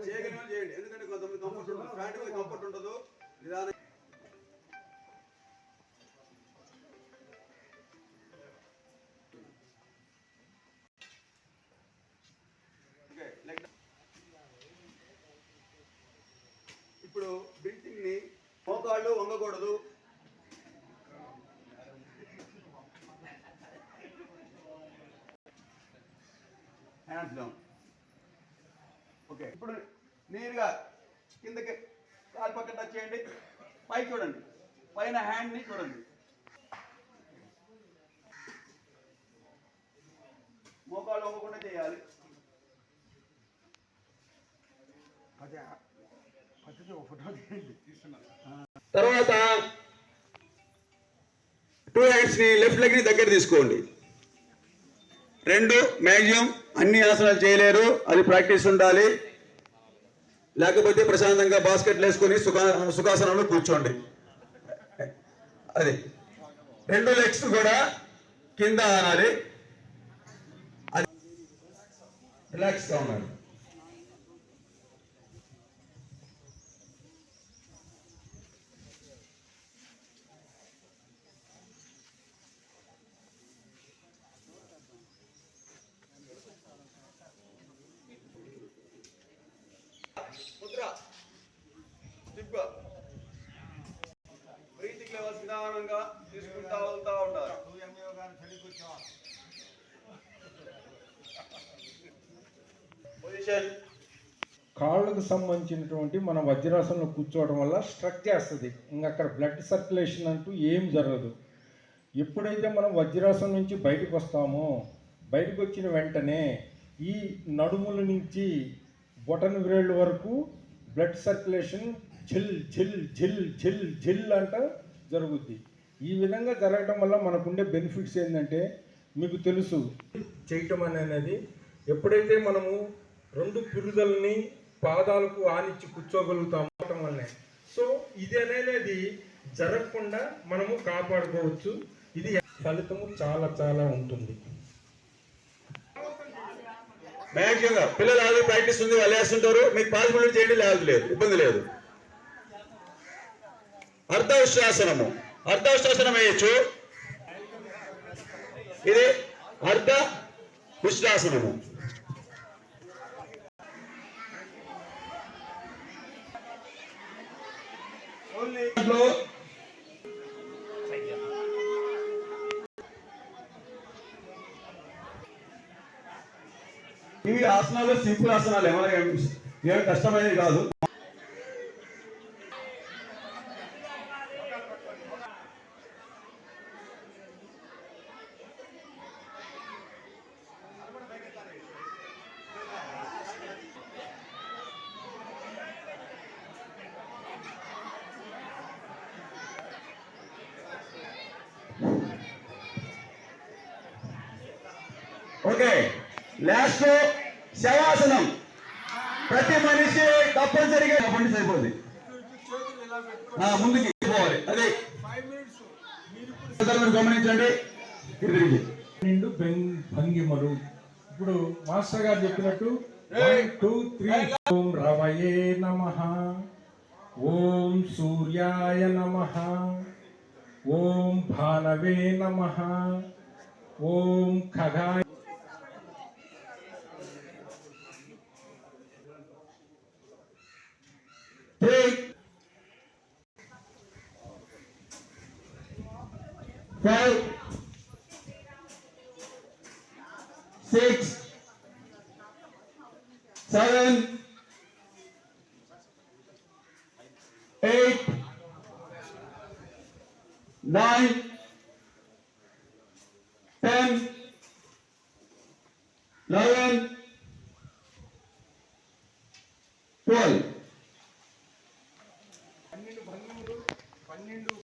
చేయగలిగిన చేయండి. ఎందుకంటే కొంతమంది కంఫర్ట్ ఉండదు, ప్యాంట్ మీద కంఫర్ట్ ఉండదు. నిదానం ఇప్పుడు బిల్టింగ్ ని మోకాళ్ళు వంగకూడదు. Hands down. ఓకే, ఇప్పుడు నేరుగా కిందకి కాలు పక్కన టచ్ చేయండి. పైకి చూడండి, పైన హ్యాండ్ని చూడండి. మోకాళ్ళు వంగకుండా చేయాలి. తర్వాత 2 హ్యాండ్స్ ని లెఫ్ట్ లెగ్ ని దగ్గర తీసుకోండి. 2 మ్యాక్సిమం అన్ని ఆసనాలు చేయలేరు, అది ప్రాక్టీస్ ఉండాలి. లేకపోతే ప్రశాంతంగా బాస్కెట్లు వేసుకొని సుఖాసనంలో కూర్చోండి. అది 2 లెగ్స్ కూడా కింద ఆనాలి. అది రిలాక్స్గా ఉండాలి. బ్రీతింగ్ లెవెల్స్ నిదానంగా తీసుకుంటా వెళ్తా ఉంటారు. పొజిషన్ కాళ్ళకు సంబంధించినటువంటి మన వజ్రాసనంలో కూర్చోవడం వల్ల స్ట్రక్ చేస్తుంది. ఇంకా అక్కడ బ్లడ్ సర్క్యులేషన్ అంటూ ఏం జరగదు. ఎప్పుడైతే మనం వజ్రాసనం నుంచి బయటకు వస్తామో, బయటకు వచ్చిన వెంటనే ఈ నడుముల నుంచి బొటన్ వ్రేళ్ళ వరకు బ్లడ్ సర్క్యులేషన్ ఝిల్ ఝిల్ ఝిల్ ఝిల్ ఝిల్ అంట జరుగుద్ది. ఈ విధంగా జరగడం వల్ల మనకుండే బెనిఫిట్స్ ఏంటంటే, మీకు తెలుసు, చేయటం అనేది ఎప్పుడైతే మనము 2 పిరుదల్ని పాదాలకు ఆనిచ్చి కూర్చోగలుగుతాం వల్లే. సో ఇది అనేది జరగకుండా మనము కాపాడుకోవచ్చు. ఇది ఫలితము చాలా చాలా ఉంటుంది. మ్యాక్సిమంగా పిల్లలు ఆల్రెడీ ప్రాక్టీస్ ఉంది, వాళ్ళు వేస్తుంటారు. మీకు పాసిబిలిటీ చేయండి, లేదు, ఇబ్బంది లేదు. అర్ధవిశ్వాసనము, అర్ధవిశ్వాసనం వేయచ్చు. ఇది అర్ధ విశ్వాసనము. ఇవి ఆసనాలు సింపుల్ ఆసనాలు, ఏమైనా కష్టమైనవి కాదు. ఓకే, లాస్ట్ శవాసనం. ప్రతి మనిషి తప్పనిసరిగా సరిపోద్ది, ముందుకి పోవాలి. అదే గమనించండి. నిండు భంగిమలు. ఇప్పుడు మాస్టర్ గారు చెప్పినట్టు 1 2 3. ఓం రవయే నమః, ఓం సూర్యాయ నమః, ఓం భానవే నమః, ఓం ఖగాయ. 3 5 6 7 8 9 10 11